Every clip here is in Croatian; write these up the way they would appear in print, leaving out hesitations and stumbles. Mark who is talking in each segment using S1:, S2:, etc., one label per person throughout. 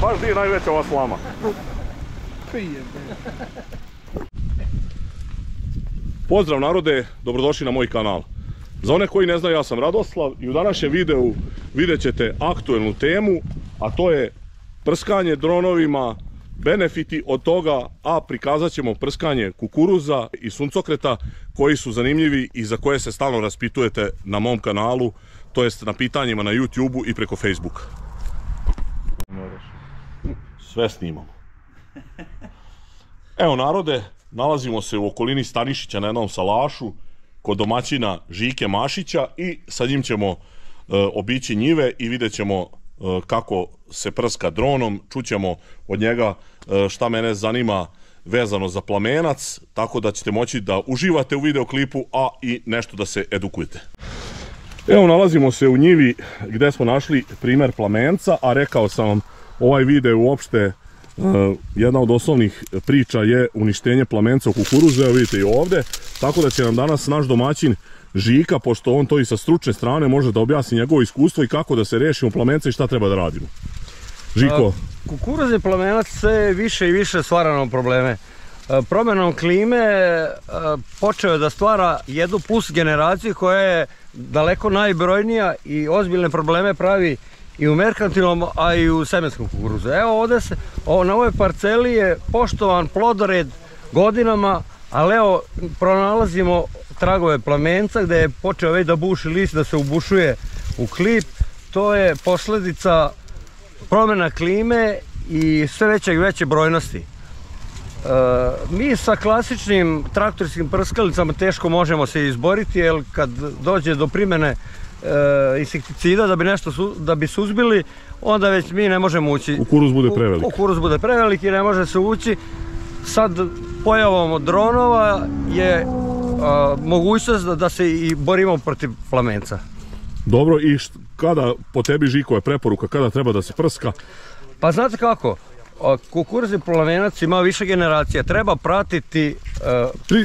S1: baš di je najveća ova slama. Pozdrav narode, dobrodošli na moj kanal. Za one koji ne znaju, ja sam Radoslav i u današnjem videu vidjet ćete aktuelnu temu, a to je prskanje dronovima, benefiti od toga, a prikazat ćemo prskanje kukuruza i suncokreta koji su zanimljivi i za koje se stalno raspitujete na mom kanalu, to jest na pitanjima na YouTubeu i preko Facebooka. Sve snimamo. Evo narode, nalazimo se u okolini Stanišića na jednom salašu kod domaćina Žike Mašića i sa njim ćemo obići njive i vidjet ćemo kako se prska dronom. Čućemo od njega šta mene zanima vezano za plamenac, tako da ćete moći da uživate u videoklipu, a i nešto da se edukujete. Evo, nalazimo se u njivi gdje smo našli primjer plamenca, a rekao sam vam, ovaj video uopšte jedna od osnovnih priča je uništenje plamenca u kukuruzu. Evo vidite i ovdje, tako da će nam danas naš domaćin Žika, pošto on to i sa stručne strane može da objasni njegovo iskustvo i kako da se rešimo plamenca i šta treba da radimo. Žiko?
S2: Kukuruz i plamenac sve više i više stvara nam probleme. Promjenom klime počeo je da stvara jednu plus generaciju koja je daleko najbrojnija i ozbiljne probleme pravi i u merkantilnom, a i u semenskom kukuruzu. Evo ovdje se, na ovoj parceli je poštovan plodored godinama, ali evo pronalazimo tragove plamenca gdje je počeo već da buši list, da se ubušuje u klip. To je posljedica promjena klime i sve veće i veće brojnosti. Mi sa klasičnim traktorskim prskalicama teško možemo se izboriti, jer kad dođe do primjene insekticida da bi suzbili, onda već mi ne možemo ući.
S1: Kukuruz bude prevelik.
S2: Kukuruz bude prevelik i ne može se ući. Sad pojavom dronova je mogućnost da se i borimo protiv plamenca.
S1: Dobro, i kada po tebi, Žiko, je preporuka kada treba da se prska?
S2: Pa znate kako, kukuruz i plamenac ima više generacija, treba pratiti...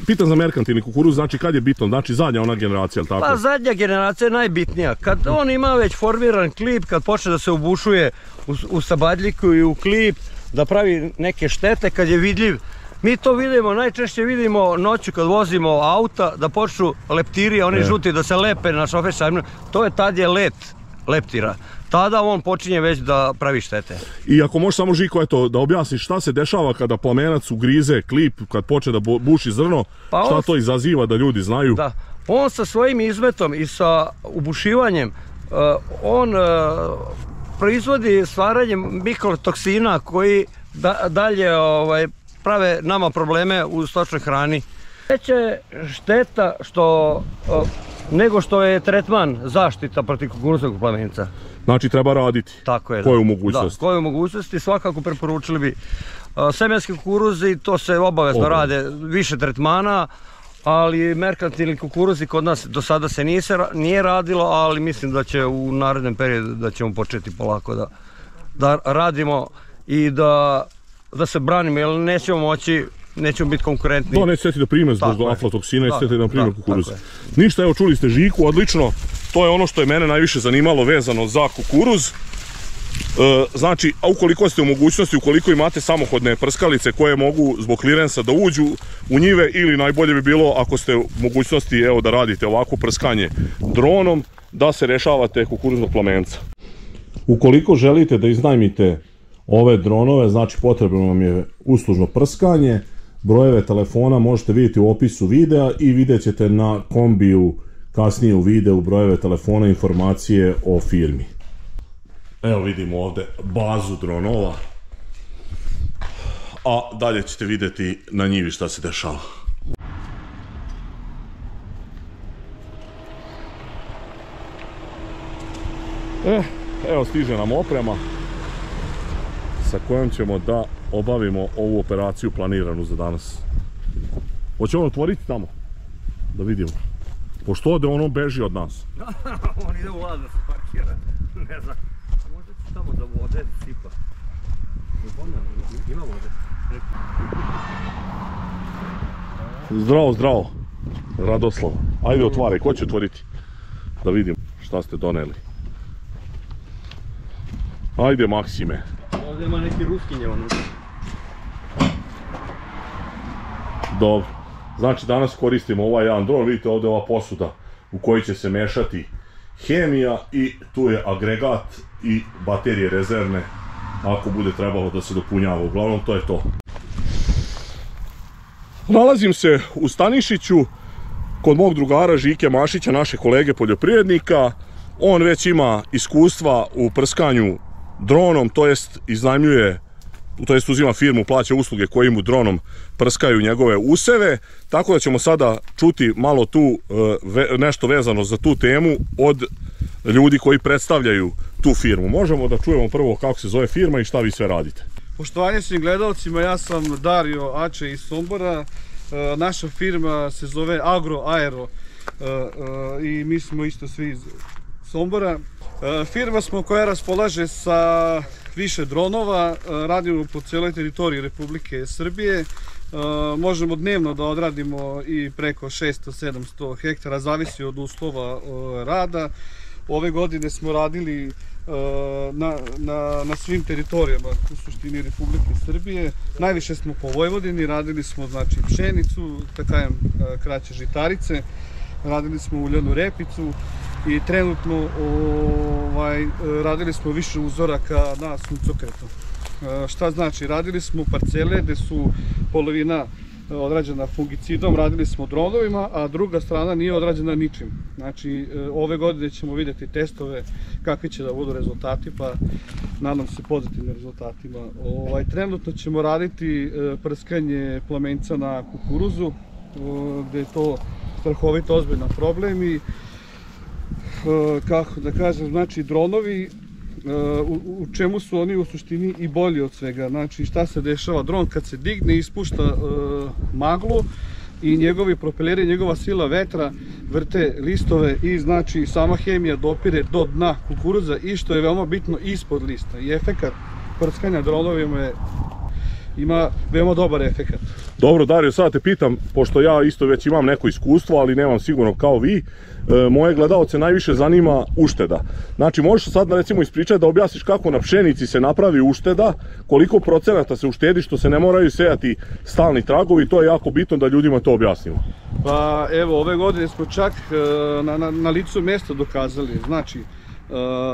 S1: Pitam za merkantilni kukuruz, znači kad je bitno, znači zadnja ona generacija, ili tako?
S2: Pa zadnja generacija je najbitnija, kad on ima već formiran klip, kad počne da se ubušuje u stabadljiku i u klip, da pravi neke štete, kad je vidljiv. Mi to vidimo, najčešće vidimo noću kad vozimo auta, da počnu leptiri, oni žuti, da se lepe na šoferska, to je tad je leptira. Tada on počinje već da pravi štete.
S1: I ako možeš samo, Žiko, eto, da objasniš šta se dešava kada plamenac ugrize klip, kad počne da buši zrno, šta to izaziva da ljudi znaju? Da,
S2: on sa svojim izmetom i sa ubušivanjem, on proizvodi stvaranjem mikrotoksina koji dalje prave nama probleme u stočnoj hrani. Veća je šteta nego što je tretman zaštita protiv kukuruznog plamenca.
S1: Znači treba raditi.
S2: Tako je.
S1: Koje u mogućnosti?
S2: Da, koje u mogućnosti, svakako preporučili bi semenski kukuruzi, to se obavezno rade više tretmana, ali merkantilni kukuruzi kod nas do sada se nije radilo, ali mislim da će u narednom periodu da ćemo početi polako da radimo i da se branimo, jer nećemo biti konkurentni.
S1: To neće seti da prime zbog aflatoksina, neće seti da prime kukuruz. Ništa, evo čuli ste Žiku, odlično. To je ono što je mene najviše zanimalo vezano za kukuruz. Znači, ukoliko ste u mogućnosti, ukoliko imate samohodne prskalice koje mogu zbog klirensa da uđu u njive, ili najbolje bi bilo ako ste u mogućnosti, evo, da radite ovako prskanje dronom, da se rešavate kukuruznog plamenca. Ukoliko želite da iznajmite ove dronove, znači potrebno vam je uslužno prskanje. Brojeve telefona možete vidjeti u opisu videa i vidjet ćete na kombiju kasnije u videu brojeve telefona, informacije o firmi. Evo vidimo ovdje bazu dronova, a dalje ćete vidjeti na njivi šta se dešava. Evo stiže nam oprema sa kojom ćemo da obavimo ovu operaciju planiranu za danas. Hoćemo otvoriti tamo? Da vidimo. Pošto ovdje ono beži od nas.
S2: On ide u lad da se parkira. Ne znam. Možda će tamo da vode sipa. Ima vode.
S1: Zdravo, zdravo. Radoslav. Ajde otvaraj, ko će otvoriti? Da vidim šta ste doneli. Ajde Maksime.
S2: Ovdje ima neki ruskinje unutra.
S1: Dobro. Znači danas koristimo ovaj jedan dron, vidite ovdje ova posuda u kojoj će se mešati hemija i tu je agregat i baterije rezervne ako bude trebalo da se dopunjava. Uglavnom to je to. Nalazim se u Stanišiću kod mog drugara Žike Mašića, naše kolege poljoprivrednika. On već ima iskustva u prskanju dronom, to jest iznajmljuje, to jest uzima firmu, plaća usluge koje mu dronom prskaju njegove useve, tako da ćemo sada čuti malo tu nešto vezano za tu temu od ljudi koji predstavljaju tu firmu. Možemo da čujemo prvo kako se zove firma i šta vi sve radite.
S3: Poštovanje svim gledalcima, ja sam Dario Ače iz Sombora. Naša firma se zove Agro Aero i mi smo isto svi iz Sombora. Firma smo koja raspolaže sa više dronova, radimo po cijeloj teritoriji Republike Srbije. Možemo dnevno da odradimo i preko 600-700 hektara, zavisi od uslova rada. Ove godine smo radili na svim teritorijama u suštini Republike Srbije. Najviše smo po Vojvodini, radili smo znači pšenicu, tako kažem kraće žitarice, radili smo uljanu repicu i trenutno radili smo više uzoraka na suncokretu. Šta znači? Radili smo parcele gde su polovina odrađena fungicidom, radili smo dronovima, a druga strana nije odrađena ničim. Znači, ove godine ćemo vidjeti testove kakvi će da budu rezultati, pa nadam se pozitivnim rezultatima. Trenutno ćemo raditi prskanje plamenca na kukuruzu, gde je to strahovito ozbiljan problem i kako da kažem, znači dronovi, u čemu su oni u suštini i bolji od svega. Znači šta se dešava, dron kad se digne ispušta maglu i njegovi propeleri, njegova sila vetra vrte listove i znači sama hemija dopire do dna kukuruza i što je veoma bitno ispod lista i efekat prskanja dronovima ima veoma dobar efekat.
S1: Dobro Dario, sada te pitam, pošto ja isto već imam neko iskustvo, ali nemam sigurno kao vi, moje gledalce najviše zanima ušteda. Znači možeš sad recimo ispričati da objasniš kako na pšenici se napravi ušteda, koliko procenata se uštedi što se ne moraju sejati stalni tragovi, to je jako bitno da ljudima to objasnimo.
S3: Pa evo, ove godine smo čak na licu mjesta dokazali, znači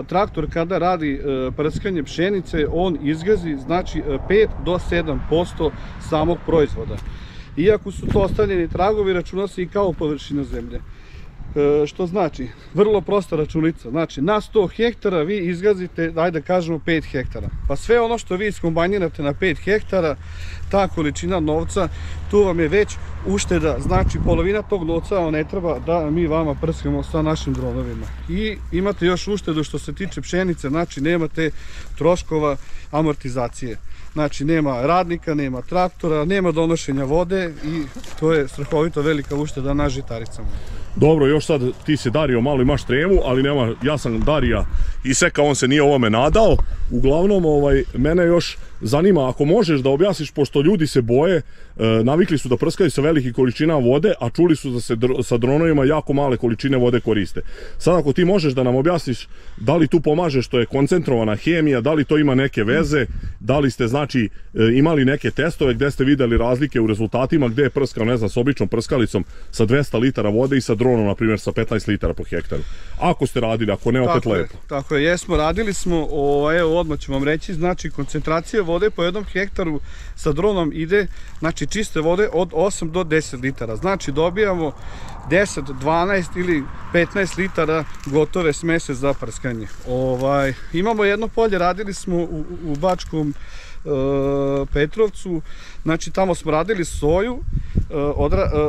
S3: traktor kada radi prskanje pšenice, on izgazi znači 5 do 7% samog proizvoda. Iako su to ostavljeni tragovi, računa se i kao površina zemlje. Što znači, vrlo prosta računica, znači na 100 hektara vi izgazite, ajde kažemo 5 hektara. Pa sve ono što vi iskombajnirate na 5 hektara, ta količina novca, tu vam je već ušteda, znači polovina tog novca ne treba da mi vama prskamo sa našim dronovima. I imate još uštedu što se tiče pšenice, znači nemate troškova amortizacije. Znači nema radnika, nema traktora, nema donošenja vode i to je strahovito velika ušteda na žitaricama.
S1: Dobro, još sad ti se Dario malo imaš tremu, ali nema, ja sam Darija isekao, on se nije ovome nadao. Uglavnom, mene još zanima, ako možeš da objasniš, pošto ljudi se boje, navikli su da prskaju sa velikih količina vode, a čuli su da se sa dronovima jako male količine vode koriste. Sad ako ti možeš da nam objasniš da li tu pomaže što je koncentrovana hemija, da li to ima neke veze, da li ste znači imali neke testove gde ste videli razlike u rezultatima, gde je prskao, ne znam, s običnom prskalicom sa 200 litara vode i sa dronom, na primjer, sa 15 litara po hektaru. Ako ste radili, ako ne, opet lepo.
S3: Tako je, jesmo, radili smo, evo odmah ću vam reći, znači koncentracija vode po jednom hektaru sa dronom ide, znači čiste vode od 8 do 10 litara. Znači dobijamo 10, 12 ili 15 litara gotove smese za prskanje. Imamo jedno polje, radili smo u Bačkom Petrovcu, znači tamo smo radili soju,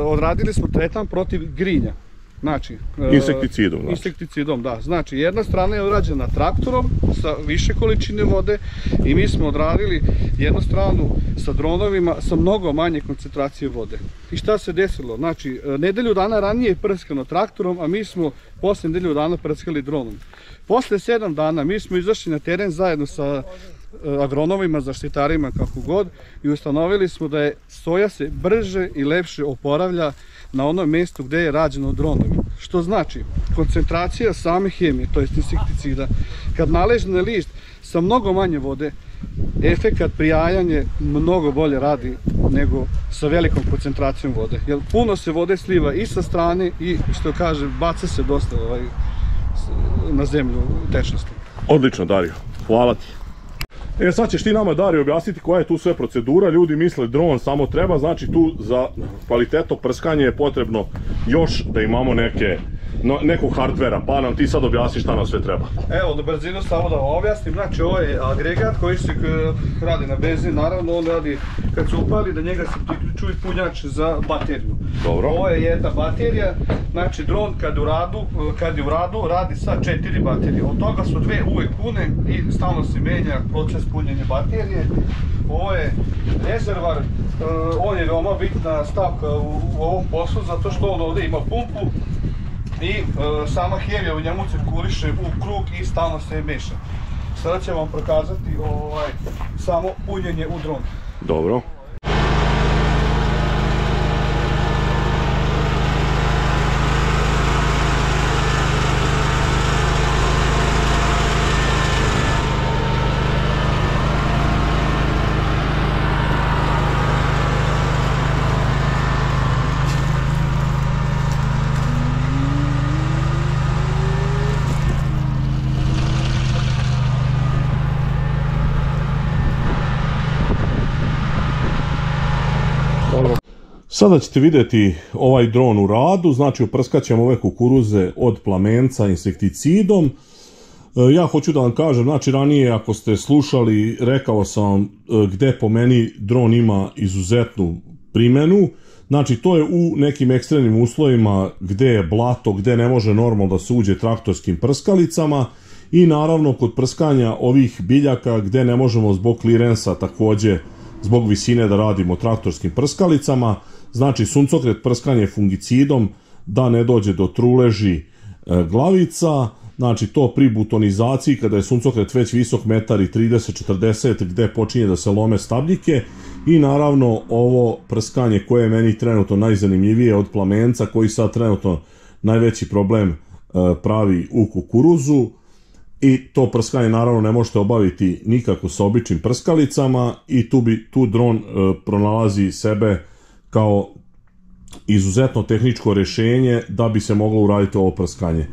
S3: odradili smo tretman protiv grinja. Znači,
S1: insekticidom.
S3: Insekticidom, da. Znači, jedna strana je odrađena traktorom sa više količine vode i mi smo odradili jednu stranu sa dronovima sa mnogo manje koncentracije vode. I šta se desilo? Znači, nedelju dana ranije je prskano traktorom, a mi smo posle nedelju dana prskali dronom. Posle 7 dana mi smo izašli na teren zajedno sa agronomima, zaštitarima, kako god, i ustanovili smo da soja se brže i lepše oporavlja na onom mjestu gdje je rađeno dronovima. što znači koncentracija same hemije, to jest insekticida, kad nalegne na lišt sa mnogo manje vode, efekat prijajanje mnogo bolje radi nego sa velikom koncentracijom vode. Jer puno se vode sliva i sa strane i, što kaže, baca se dosta na zemlju tečnosti.
S1: Odlično, Dario, hvala ti. Sad ćeš ti nama, Dario, objasniti koja je tu sve procedura. Ljudi misle dron samo treba, znači tu za kvalitetno prskanje je potrebno još da imamo nekog hardvera, pa nam ti sad objasni šta nam sve treba.
S3: Evo, na brzinu samo da vam objasnim, znači ovo je agregat koji se radi na benzin, naravno on radi kad se upali, da njega se priključuje punjač za bateriju.
S1: Dobro.
S3: Ovo je jedna baterija, znači dron kad je u radu radi sa 4 baterije, od toga su 2 uvek pune i stalno se menja proces punjenja baterije. Ovo je rezervar, on je veoma bitna stavka u ovom poslu zato što on ovdje ima pumpu i sama hemija u njemu cirkuliše u krug i stalno se meša. Sada ću vam prokazati samo punjenje u dron.
S1: Dobro. Sada ćete vidjeti ovaj dron u radu, znači oprskat ćemo ove kukuruze od plamenca insekticidom. Ja hoću da vam kažem, znači ranije ako ste slušali, rekao sam vam gde po meni dron ima izuzetnu primjenu. Znači to je u nekim ekstremnim uslovima gde je blato, gde ne može normalno da se uđe traktorskim prskalicama i naravno kod prskanja ovih biljaka gde ne možemo zbog klirensa također zbog visine da radimo traktorskim prskalicama. Znači suncokret prskanje fungicidom da ne dođe do truleži glavica, znači to pri butonizaciji kada je suncokret već visok 1,30 m gde počinje da se lome stabljike i naravno ovo prskanje koje je meni trenutno najzanimljivije od plamenca koji sad trenutno najveći problem pravi u kukuruzu i to prskanje naravno ne možete obaviti nikako sa običnim prskalicama i tu dron pronalazi sebe kao izuzetno tehničko rješenje da bi se moglo uraditi ovo prskanje.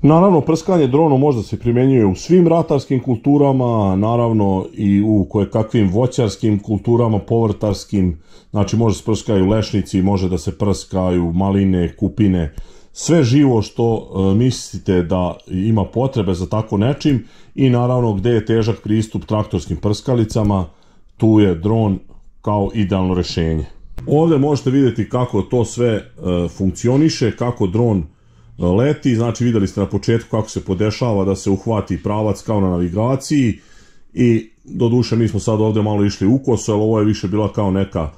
S1: Naravno, prskanje dronom možda se primjenjuje u svim ratarskim kulturama, naravno i u kojekakvim voćarskim kulturama, povrtarskim, znači može se prskaju lešnici, može da se prskaju maline, kupine, sve živo što mislite da ima potrebe za tako nečim i naravno gde je težak pristup traktorskim prskalicama, tu je dron kao idealno rješenje. Ovdje možete vidjeti kako to sve funkcioniše, kako dron leti, znači vidjeli ste na početku kako se podešava da se uhvati pravac kao na navigaciji i doduše mi smo sad ovdje malo išli ukoso, ali ovo je više bila kao neka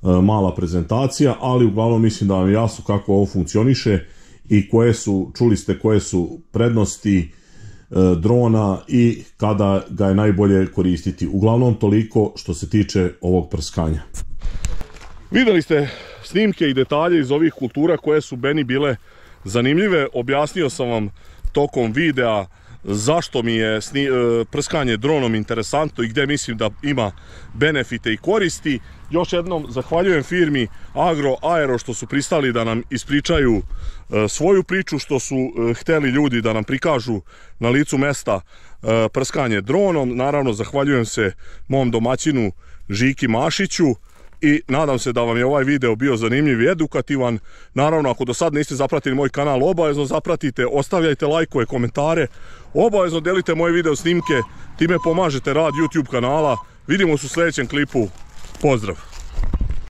S1: mala prezentacija, ali uglavnom mislim da vam je jasno kako ovo funkcioniše i čuli ste koje su prednosti drona i kada ga je najbolje koristiti. Uglavnom toliko što se tiče ovog prskanja. Vidjeli ste snimke i detalje iz ovih kultura koje su meni bile zanimljive. Objasnio sam vam tokom videa zašto mi je prskanje dronom interesantno i gdje mislim da ima benefite i koristi. Još jednom zahvaljujem firmi Agroaero što su pristali da nam ispričaju svoju priču, što su hteli ljudi da nam prikažu na licu mesta prskanje dronom. Naravno zahvaljujem se mom domaćinu Žiki Mašiću i nadam se da vam je ovaj video bio zanimljiv i edukativan. Naravno, ako do sad niste zapratili moj kanal, obavezno zapratite, ostavljajte lajkove, komentare, obavezno delite moje video snimke, time pomažete rad YouTube kanala. Vidimo se u sljedećem klipu. Pozdrav!